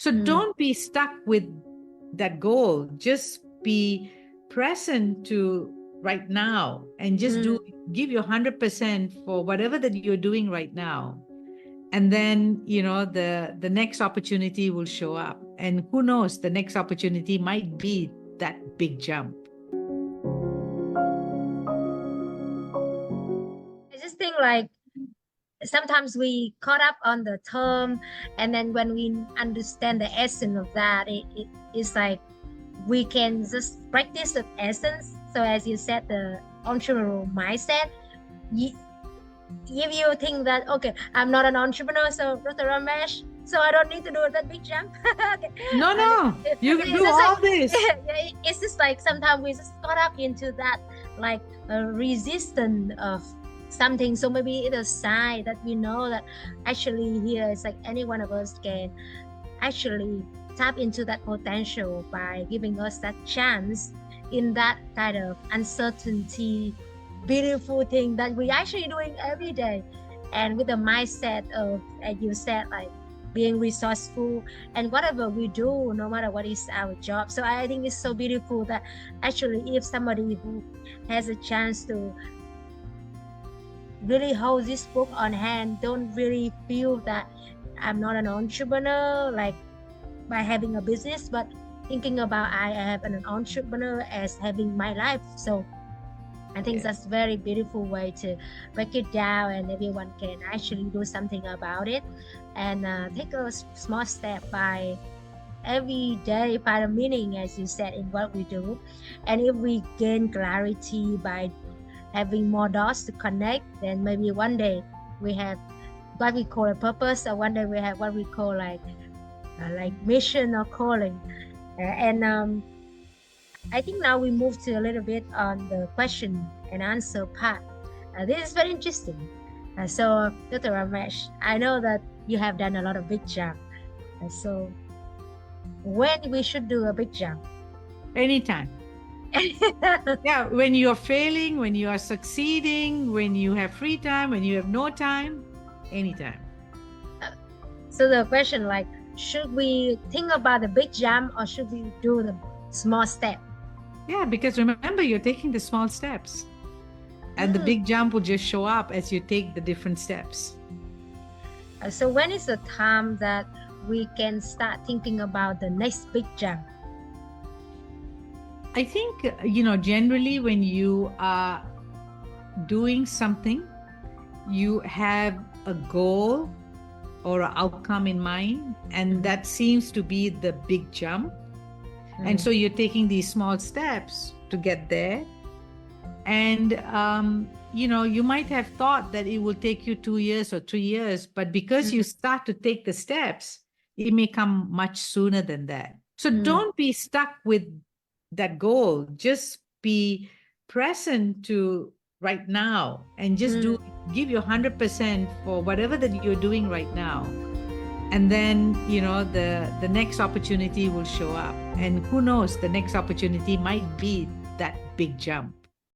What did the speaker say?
So don't be stuck with that goal. Just be present to right now and just give your 100% for whatever that you're doing right now. And then, the next opportunity will show up. And who knows, the next opportunity might be that big jump. I just think like sometimes we caught up on the term, and then when we understand the essence of that, it's like we can just practice the essence. So as you said, the entrepreneurial mindset, if you think that, okay, I'm not an entrepreneur, so Dr. Ramesh, so I don't need to do that big jump. Okay. No, you can do all this. It's just like sometimes we just caught up into that like resistance of something. So maybe it's a sign that we know that actually here it's like any one of us can actually tap into that potential by giving us that chance in that kind of uncertainty, beautiful thing that we're actually doing every day. And with the mindset of, as you said, like being resourceful and whatever we do, no matter what is our job. So I think it's so beautiful that actually if somebody who has a chance to really hold this book on hand, don't really feel that I'm not an entrepreneur like by having a business, but thinking about I have an entrepreneur as having my life. So I think that's a very beautiful way to break it down, and everyone can actually do something about it and take a small step by every day, by the meaning, as you said, in what we do. And if we gain clarity by having more dots to connect, then maybe one day we have what we call a purpose, or one day we have what we call like mission or calling. And I think now we move to a little bit on the question and answer part. This is very interesting. So Dr. Ramesh, I know that you have done a lot of big jump. So when we should do a big jump? Anytime. Yeah, when you're failing, when you are succeeding, when you have free time, when you have no time, anytime. So the question, like, should we think about the big jump or should we do the small step? Yeah, because remember, you're taking the small steps and the big jump will just show up as you take the different steps. So when is the time that we can start thinking about the next big jump? I think, generally when you are doing something, you have a goal or an outcome in mind, and that seems to be the big jump. And so you're taking these small steps to get there. And, you might have thought that it will take you 2 years or 3 years, but because you start to take the steps, it may come much sooner than that. So don't be stuck with that goal. Just be present to right now and just give your 100% for whatever that you're doing right now. And then, the next opportunity will show up. And who knows, the next opportunity might be that big jump.